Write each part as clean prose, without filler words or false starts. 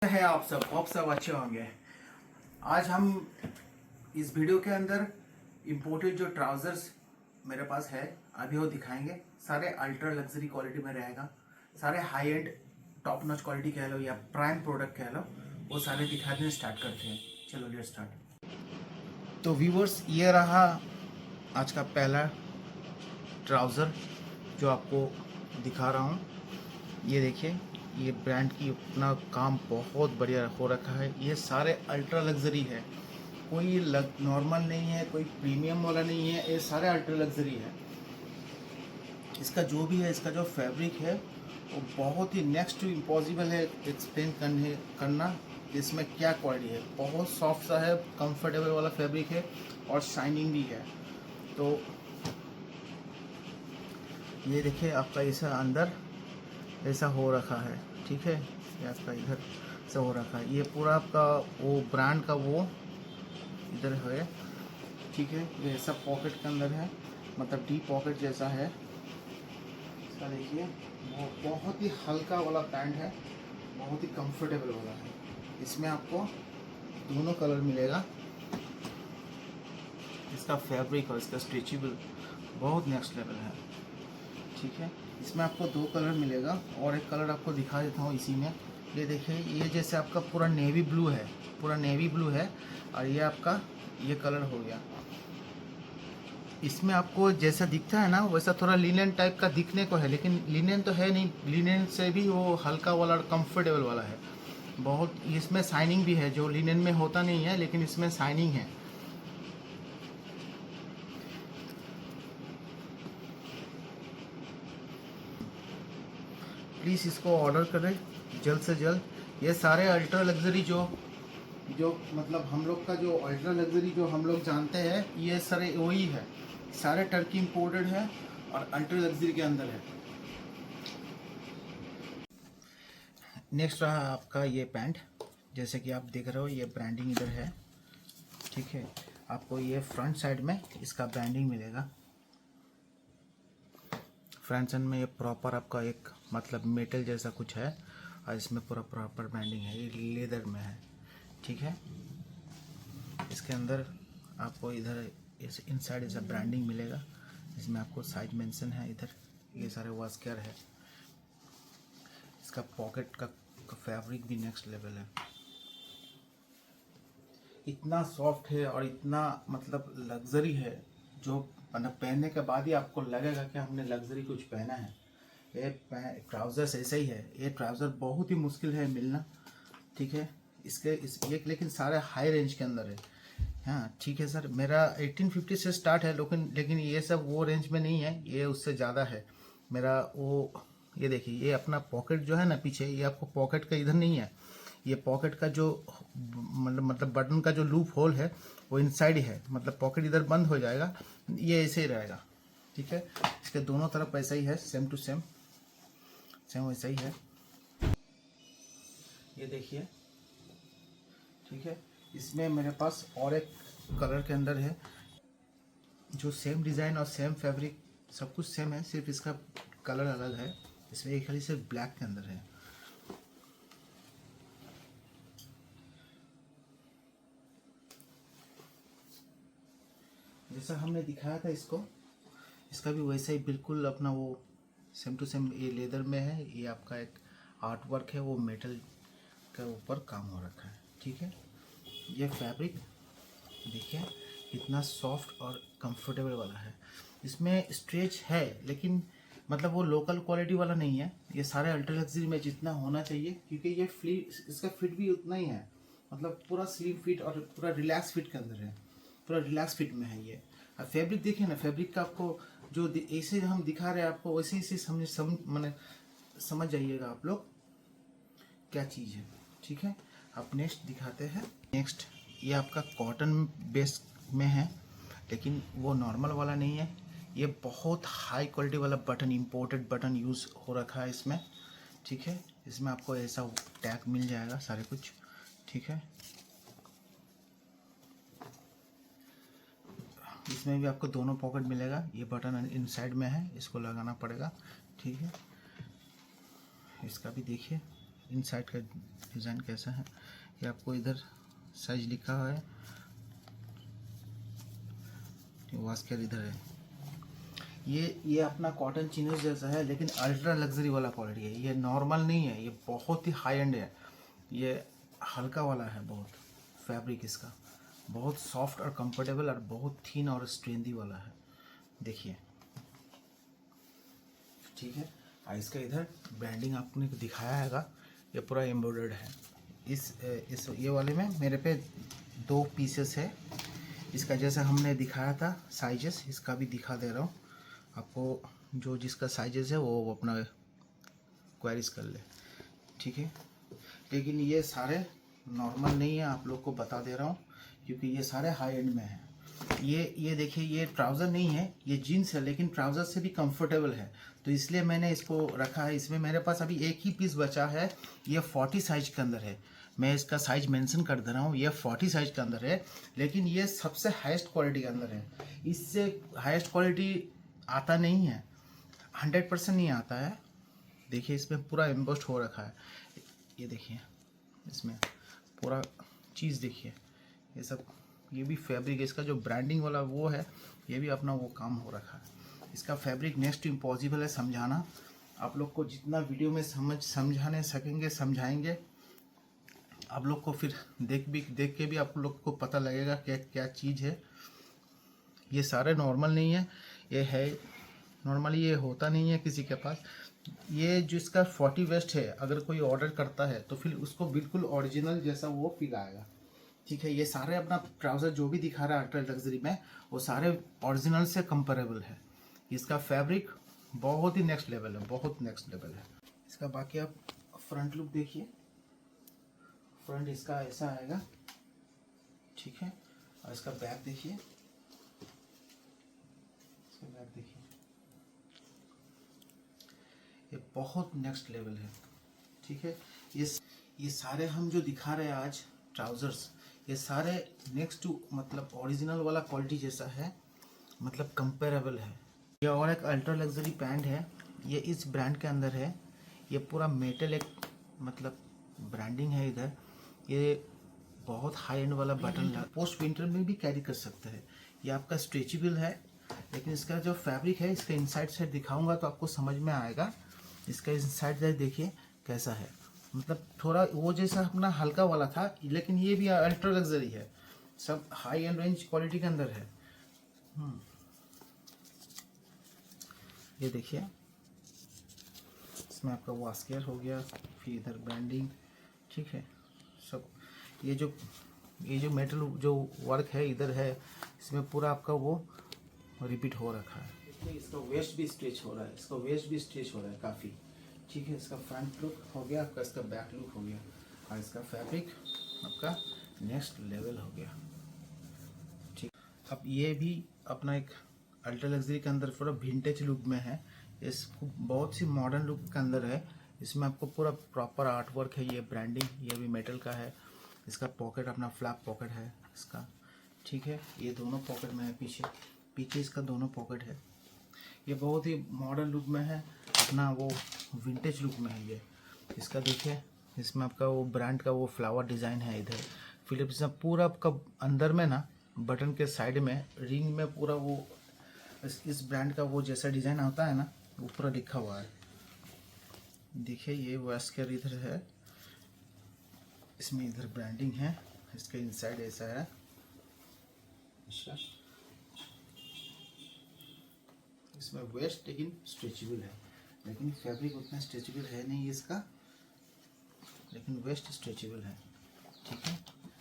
है आप सब अच्छे होंगे। आज हम इस वीडियो के अंदर इम्पोर्टेड जो ट्राउजर्स मेरे पास है अभी वो दिखाएंगे। सारे अल्ट्रा लग्जरी क्वालिटी में रहेगा, सारे high and top notch quality कह लो या प्राइम प्रोडक्ट कह लो, वो सारे दिखाने स्टार्ट करते हैं। चलो लेट्स स्टार्ट। तो व्यूवर्स, ये रहा आज का पहला ट्राउज़र जो आपको दिखा रहा हूँ। ये देखिए, ये ब्रांड की अपना काम बहुत बढ़िया हो रखा है। ये सारे अल्ट्रा लग्जरी है, कोई नॉर्मल नहीं है, कोई प्रीमियम वाला नहीं है, ये सारे अल्ट्रा लग्जरी है। इसका जो भी है, इसका जो फैब्रिक है वो बहुत ही नेक्स्ट टू इम्पॉसिबल है एक्सप्लेन करना इसमें क्या क्वालिटी है। बहुत सॉफ्ट सा है, कंफर्टेबल वाला फैब्रिक है और शाइनिंग भी है। तो ये देखिए, आपका ऐसा अंदर ऐसा हो रखा है, ठीक है। ये आपका इधर से हो रखा है, ये पूरा आपका वो ब्रांड का वो इधर है, ठीक है। ये सब पॉकेट के अंदर है, मतलब डीप पॉकेट जैसा है इसका। देखिए, वो बहुत ही हल्का वाला पैंट है, बहुत ही कंफर्टेबल वाला है। इसमें आपको दोनों कलर मिलेगा। इसका फैब्रिक और इसका स्ट्रेचेबल बहुत नेक्स्ट लेवल है, ठीक है। इसमें आपको दो कलर मिलेगा और एक कलर आपको दिखा देता हूँ इसी में। ये देखिए, ये जैसे आपका पूरा नेवी ब्लू है, पूरा नेवी ब्लू है, और ये आपका ये कलर हो गया। इसमें आपको जैसा दिखता है ना वैसा थोड़ा लिनेन टाइप का दिखने को है, लेकिन लिनेन तो है नहीं, लिनेन से भी वो हल्का वाला और कंफर्टेबल वाला है बहुत। इसमें शाइनिंग भी है, जो लिनेन में होता नहीं है, लेकिन इसमें शाइनिंग है। प्लीज़ इसको ऑर्डर करें जल्द से जल्द। ये सारे अल्ट्रा लग्जरी जो जो मतलब हम लोग का जो अल्ट्रा लग्जरी जो हम लोग जानते हैं, ये सारे वही है। सारे टर्की इम्पोर्टेड है और अल्ट्रा लग्जरी के अंदर है। नेक्स्ट रहा आपका ये पैंट, जैसे कि आप देख रहे हो ये ब्रांडिंग इधर है, ठीक है। आपको ये फ्रंट साइड में इसका ब्रांडिंग मिलेगा। फ्रंट साइड में ये प्रॉपर आपका एक मतलब मेटल जैसा कुछ है, और इसमें पूरा प्रॉपर ब्रांडिंग है। ये लेदर में है, ठीक है। इसके अंदर आपको इधर इस इनसाइड ऐसा ब्रांडिंग मिलेगा, इसमें आपको साइज मेंशन है इधर। ये सारे वास्कर है। इसका पॉकेट का फैब्रिक भी नेक्स्ट लेवल है, इतना सॉफ्ट है और इतना मतलब लग्जरी है, जो मतलब पहनने के बाद ही आपको लगेगा कि हमने लग्जरी कुछ पहना है। ये ट्राउज़र्स ऐसे ही है। ये ट्राउज़र बहुत ही मुश्किल है मिलना, ठीक है। ये लेकिन सारे हाई रेंज के अंदर है। हाँ ठीक है सर, मेरा 1850 से स्टार्ट है, लेकिन ये सब वो रेंज में नहीं है, ये उससे ज़्यादा है मेरा वो। ये देखिए, ये अपना पॉकेट जो है ना पीछे, ये आपको पॉकेट का इधर नहीं है, ये पॉकेट का जो मतलब बटन का जो लूप होल है वो इनसाइड ही है, मतलब पॉकेट इधर बंद हो जाएगा, ये ऐसे ही रहेगा, ठीक है। इसके दोनों तरफ ऐसा ही है, सेम टू सेम वैसा ही है। ये देखिए, ठीक है। इसमें मेरे पास और एक कलर के अंदर है, जो सेम डिज़ाइन और सेम फैब्रिक सब कुछ सेम है, सिर्फ इसका कलर अलग है। इसमें एक खाली सिर्फ ब्लैक के अंदर है। जैसा हमने दिखाया था इसको, इसका भी वैसा ही बिल्कुल अपना वो सेम टू सेम ये लेदर में है। ये आपका एक आर्ट वर्क है, वो मेटल के ऊपर काम हो रखा है, ठीक है। ये फैब्रिक देखिए कितना सॉफ्ट और कंफर्टेबल वाला है। इसमें स्ट्रेच है, लेकिन मतलब वो लोकल क्वालिटी वाला नहीं है। ये सारे अल्ट्रा लग्जरी में जितना होना चाहिए, क्योंकि ये इसका फिट भी उतना ही है, मतलब पूरा स्लिम फिट और पूरा रिलैक्स फिट के अंदर है, पूरा रिलैक्स फिट में है ये। अब फैब्रिक देखिए ना, फैब्रिक का आपको जो ऐसे हम दिखा रहे हैं आपको वैसे ही मैंने समझ जाइएगा आप लोग क्या चीज़ है, ठीक है। अब नेक्स्ट दिखाते हैं। नेक्स्ट ये आपका कॉटन बेस में है, लेकिन वो नॉर्मल वाला नहीं है, ये बहुत हाई क्वालिटी वाला बटन, इम्पोर्टेड बटन यूज़ हो रखा है इसमें, ठीक है। इसमें आपको ऐसा टैग मिल जाएगा सारे कुछ, ठीक है। इसमें भी आपको दोनों पॉकेट मिलेगा। ये बटन इनसाइड में है, इसको लगाना पड़ेगा, ठीक है। इसका भी देखिए इनसाइड का डिज़ाइन कैसा है ये आपको इधर साइज लिखा हुआ है, वास्केर इधर है। ये अपना कॉटन चिनोज जैसा है, लेकिन अल्ट्रा लग्जरी वाला क्वालिटी है। ये नॉर्मल नहीं है, ये बहुत ही हाई एंड है। ये हल्का वाला है बहुत, फैब्रिक इसका बहुत सॉफ्ट और कंफर्टेबल और बहुत थिन और स्ट्रेंदी वाला है। देखिए, ठीक है। और इसका इधर ब्रांडिंग आपने दिखाया हैगा, ये पूरा एम्ब्रॉयडर्ड है। इस ये वाले में मेरे पे 2 पीसेस है। इसका जैसा हमने दिखाया था साइजेस, इसका भी दिखा दे रहा हूँ आपको। जो जिसका साइजेस है वो अपना क्वेरीज कर ले, ठीक है। लेकिन ये सारे नॉर्मल नहीं है, आप लोग को बता दे रहा हूँ, क्योंकि ये सारे हाई एंड में हैं। ये देखिए, ये ट्राउज़र नहीं है, ये जीन्स है, लेकिन ट्राउज़र से भी कंफर्टेबल है, तो इसलिए मैंने इसको रखा है। इसमें मेरे पास अभी एक ही पीस बचा है, ये 40 साइज के अंदर है। मैं इसका साइज मेंशन कर दे रहा हूँ, ये 40 साइज के अंदर है, लेकिन ये सबसे हाईएस्ट क्वालिटी के अंदर है। इससे हाईएस्ट क्वालिटी आता नहीं है, 100% नहीं आता है। देखिए, इसमें पूरा एम्बोस्ड हो रखा है, ये देखिए, इसमें पूरा चीज़ देखिए, ये सब, ये भी फैब्रिक, इसका जो ब्रांडिंग वाला वो है, ये भी अपना वो काम हो रखा है। इसका फैब्रिक नेक्स्ट टू इम्पॉसिबल है समझाना। आप लोग को जितना वीडियो में समझाने सकेंगे समझाएंगे। आप लोग को फिर देख के भी आप लोग को पता लगेगा क्या क्या चीज़ है। ये सारे नॉर्मल नहीं है, ये है नॉर्मली, ये होता नहीं है किसी के पास। ये जिसका 40 वेस्ट है, अगर कोई ऑर्डर करता है तो फिर उसको बिल्कुल ओरिजिनल जैसा वो फील आएगा, ठीक है। ये सारे अपना ट्राउज़र जो भी दिखा रहा है अल्ट्रा लग्जरी में, वो सारे ओरिजिनल से कंपेरेबल है। इसका फैब्रिक बहुत ही नेक्स्ट लेवल है, बहुत नेक्स्ट लेवल है इसका। बाकी आप फ्रंट लुक देखिए, फ्रंट इसका ऐसा आएगा, ठीक है। और इसका बैक देखिए, इसका बैक देखिए, ये बहुत नेक्स्ट लेवल है, ठीक है। ये सारे हम जो दिखा रहे हैं आज ट्राउज़र्स, ये सारे नेक्स्ट टू मतलब ओरिजिनल वाला क्वालिटी जैसा है, मतलब कंपेरेबल है। ये और एक अल्ट्रा लग्जरी पैंट है, ये इस ब्रांड के अंदर है। ये पूरा मेटल एक मतलब ब्रांडिंग है इधर। ये बहुत हाई एंड वाला बटन, पोस्ट विंटर में भी कैरी कर सकते हैं। ये आपका स्ट्रेचेबल है, लेकिन इसका जो फैब्रिक है, इसका इनसाइड साइड दिखाऊंगा तो आपको समझ में आएगा। इसका इनसाइड साइड देखिए कैसा है, मतलब थोड़ा वो जैसा अपना हल्का वाला था, लेकिन ये भी अल्ट्रा लग्जरी है, सब हाई एंड रेंज क्वालिटी के अंदर है। ये देखिए, इसमें आपका वास्केर हो गया, फिर इधर ब्रांडिंग, ठीक है सब। ये जो मेटल जो वर्क है इधर है, इसमें पूरा आपका वो रिपीट हो रखा है। देखिए, इसका वेस्ट भी स्ट्रेच हो रहा है, इसका वेस्ट भी स्ट्रेच हो रहा है काफ़ी, ठीक है। इसका फ्रंट लुक हो गया आपका, इसका बैक लुक हो गया, और इसका फैब्रिक आपका नेक्स्ट लेवल हो गया, ठीक। अब ये भी अपना एक अल्ट्रा लग्जरी के अंदर पूरा विंटेज लुक में है, इसको बहुत सी मॉडर्न लुक के अंदर है। इसमें आपको पूरा प्रॉपर आर्ट वर्क है, ये ब्रांडिंग, ये भी मेटल का है। इसका पॉकेट अपना फ्लैप पॉकेट है इसका, ठीक है। ये दोनों पॉकेट में है, पीछे इसका दोनों पॉकेट है। ये बहुत ही मॉडर्न लुक में है, अपना वो विंटेज लुक में है ये। इसका देखिए, इसमें आपका वो ब्रांड का वो फ्लावर डिज़ाइन है इधर फिलिप्स में। पूरा आपका अंदर में ना बटन के साइड में रिंग में पूरा वो इस ब्रांड का वो जैसा डिज़ाइन होता है ना, वो पूरा लिखा हुआ है। देखिए, ये वास्केर इधर है, इसमें इधर ब्रांडिंग है, इसका इनसाइड ऐसा है। इसमें वेस्ट लेकिन स्ट्रेचेबल है, लेकिन फैब्रिक उतना स्ट्रेचेबल है नहीं इसका, लेकिन वेस्ट स्ट्रेचेबल है, ठीक है।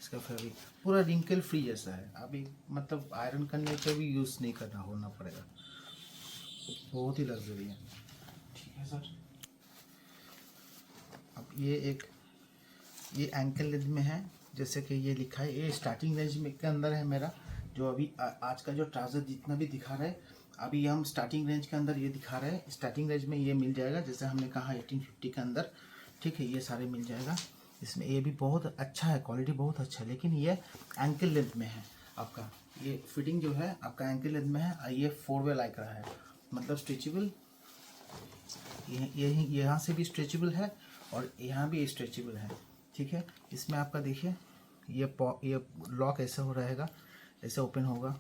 इसका फैब्रिक पूरा रिंकल फ्री जैसा है, अभी मतलब आयरन करने का भी यूज़ नहीं होना पड़ेगा, बहुत ही लग्जरी है, ठीक है सर। अब ये एंकल लेंथ में है, जैसे कि ये लिखा है, ये स्टार्टिंग रेंज में के अंदर है मेरा। जो अभी आज का जो ट्राउज़र जितना भी दिखा रहा है, अभी हम स्टार्टिंग रेंज के अंदर ये दिखा रहे हैं। स्टार्टिंग रेंज में ये मिल जाएगा, जैसे हमने कहा 1850 के अंदर, ठीक है। ये सारे मिल जाएगा इसमें। ये भी बहुत अच्छा है, क्वालिटी बहुत अच्छा है, लेकिन ये एंकल लेंथ में है आपका। ये फिटिंग जो है आपका एंकल लेंथ में है। ये 4 वे लाइक रहा है, मतलब स्ट्रेचेबल, ये यहाँ से भी स्ट्रेचेबल है, और यहाँ भी स्ट्रेचेबल है, ठीक है। इसमें आपका देखिए ये लॉक ऐसा हो रहेगा, ऐसे ओपन होगा,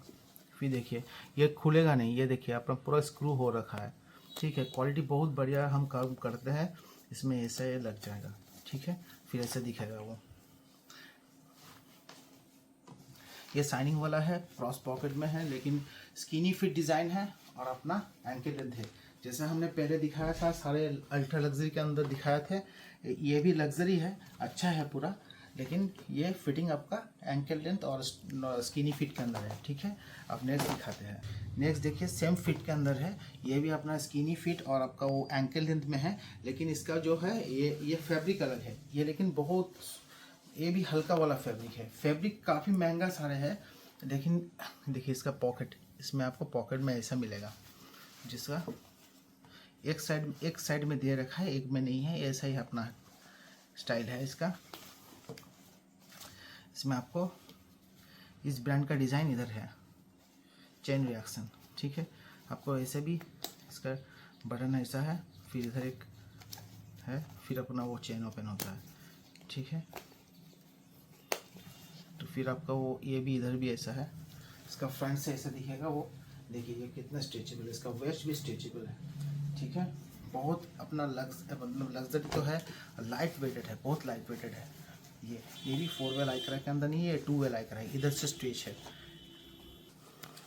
फिर देखिए ये खुलेगा नहीं, ये देखिए अपना पूरा स्क्रू हो रखा है, ठीक है। क्वालिटी बहुत बढ़िया हम काम करते हैं इसमें, ऐसा ये लग जाएगा, ठीक है। फिर ऐसे दिखेगा वो, ये शाइनिंग वाला है, क्रॉस पॉकेट में है, लेकिन स्किनी फिट डिज़ाइन है और अपना एंकल लेंथ है। जैसे हमने पहले दिखाया था सारे अल्ट्रा लग्जरी के अंदर दिखाए थे, ये भी लग्जरी है, अच्छा है पूरा, लेकिन ये फिटिंग आपका एंकल लेंथ और स्किनी फिट के अंदर है, ठीक है। अब नेक्स्ट दिखाते हैं। नेक्स्ट देखिए सेम फिट के अंदर है, ये भी अपना स्किनी फिट और आपका वो एंकल लेंथ में है, लेकिन इसका जो है ये फैब्रिक अलग है, ये लेकिन बहुत, ये भी हल्का वाला फैब्रिक है। फैब्रिक काफ़ी महंगा सारे है, लेकिन देखिए इसका पॉकेट, इसमें आपको पॉकेट में ऐसा मिलेगा, जिसका एक साइड में दे रखा है, एक में नहीं है, ऐसा ही अपना स्टाइल है इसका। इसमें आपको इस ब्रांड का डिज़ाइन इधर है, चेन रिएक्शन, ठीक है। आपको ऐसे भी इसका बटन ऐसा है, फिर इधर एक है, फिर अपना वो चेन ओपन होता है, ठीक है। तो फिर आपका वो ये भी इधर भी ऐसा है, इसका फ्रंट से ऐसा दिखेगा वो, देखिए ये कितना स्ट्रेचेबल है, इसका वेस्ट भी स्ट्रेचेबल है, ठीक है। बहुत अपना मतलब लग्जरी तो है, लाइट वेटेड है, बहुत लाइट वेटेड है। ये भी 4 वे लाइक्रा के अंदर नहीं है, 2 वे लाइक्रा है, इधर से स्ट्रेच है।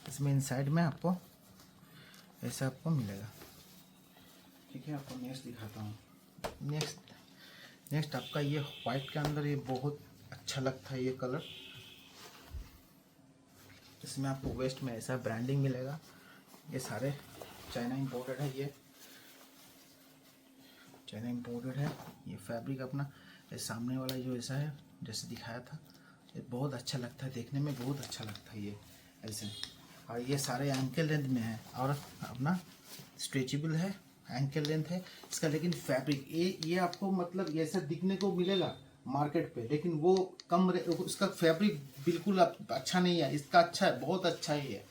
इसमें इनसाइड में आपको ऐसा आपको मिलेगा, ठीक है। आपको नेक्स्ट दिखाता हूँ। नेक्स्ट आपका ये वाइट के अंदर, ये बहुत अच्छा लगता है ये कलर। इसमें आपको वेस्ट में ऐसा ब्रांडिंग मिलेगा, ये सारे चाइना इंपोर्टेड है, ये चाइना इंपोर्टेड है। ये फैब्रिक अपना ये सामने वाला जो ऐसा है जैसे दिखाया था, ये बहुत अच्छा लगता है देखने में, बहुत अच्छा लगता है ये ऐसे। और ये सारे एंकल लेंथ में है और अपना स्ट्रेचेबल है, एंकल लेंथ है इसका। लेकिन फैब्रिक ये आपको मतलब ऐसा दिखने को मिलेगा मार्केट पे, लेकिन वो उसका फैब्रिक बिल्कुल अच्छा नहीं है, इसका अच्छा है, बहुत अच्छा ही है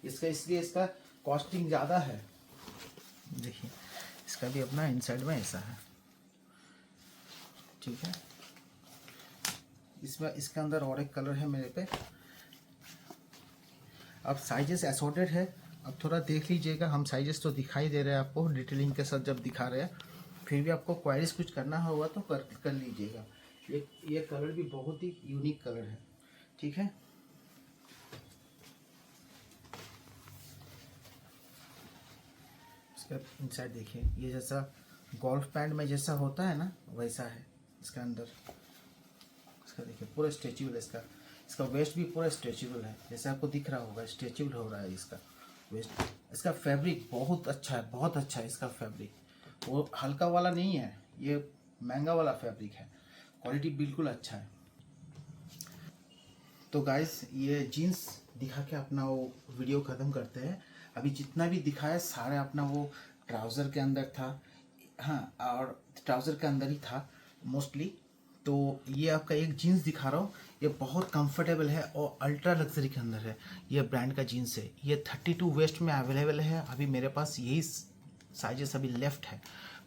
इसका, इसलिए इसका कॉस्टिंग ज़्यादा है। देखिए इसका भी अपना इनसाइड में ऐसा है, ठीक है। इसमें इसके अंदर और एक कलर है मेरे पे। अब साइजेस असॉर्टेड है, अब थोड़ा देख लीजिएगा, हम साइजेस तो दिखाई दे रहे हैं आपको डिटेलिंग के साथ जब दिखा रहे हैं, फिर भी आपको क्वारीज कुछ करना होगा तो कर लीजिएगा। ये कलर भी बहुत ही यूनिक कलर है, ठीक है। इसका इनसाइड देखिए, ये जैसा गोल्फ पैंट में जैसा होता है ना, वैसा है इसका अंदर। इसका देखिए पूरा स्ट्रेचेबल है, इसका वेस्ट भी पूरा स्ट्रेचेबल है, जैसे आपको दिख रहा होगा स्ट्रेचेबल हो रहा है इसका वेस्ट। इसका फैब्रिक बहुत अच्छा है, बहुत अच्छा है इसका फैब्रिक, वो हल्का वाला नहीं है, ये महंगा वाला फैब्रिक है, क्वालिटी बिल्कुल अच्छा है। तो गाइस ये जीन्स दिखा के अपना वो वीडियो ख़त्म करते हैं। अभी जितना भी दिखाया सारे अपना वो ट्राउज़र के अंदर था, हाँ, और ट्राउज़र के अंदर ही था मोस्टली। तो ये आपका एक जीन्स दिखा रहा हूँ, ये बहुत कंफर्टेबल है और अल्ट्रा लग्जरी के अंदर है, ये ब्रांड का जीन्स है। ये 32 वेस्ट में अवेलेबल है, अभी मेरे पास यही साइजेस अभी लेफ्ट है,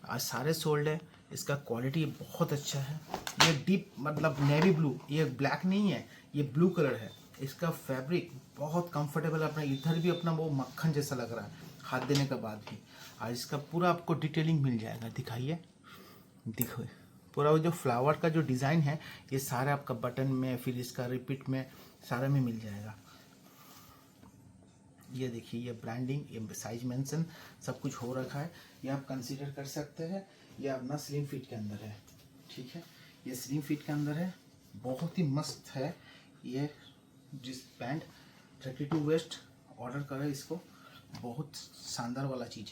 आज सारे सोल्ड है। इसका क्वालिटी बहुत अच्छा है, ये डीप मतलब नेवी ब्लू, ये ब्लैक नहीं है, ये ब्लू कलर है। इसका फैब्रिक बहुत कंफर्टेबल है, अपना इधर भी अपना वो मक्खन जैसा लग रहा है हाथ देने के बाद भी। और इसका पूरा आपको डिटेलिंग मिल जाएगा, दिखाइए, देखो पूरा वो जो फ्लावर का जो डिज़ाइन है, ये सारा आपका बटन में, फिर इसका रिपीट में, सारे में मिल जाएगा। ये देखिए ये ब्रांडिंग, ये साइज मेंशन सब कुछ हो रखा है, ये आप कंसीडर कर सकते हैं। ये अपना स्लिम फिट के अंदर है, ठीक है। ये स्लिम फिट के अंदर है, बहुत ही मस्त है ये जिस पैंट 32 वेस्ट ऑर्डर करें इसको, बहुत शानदार वाला चीज़ है।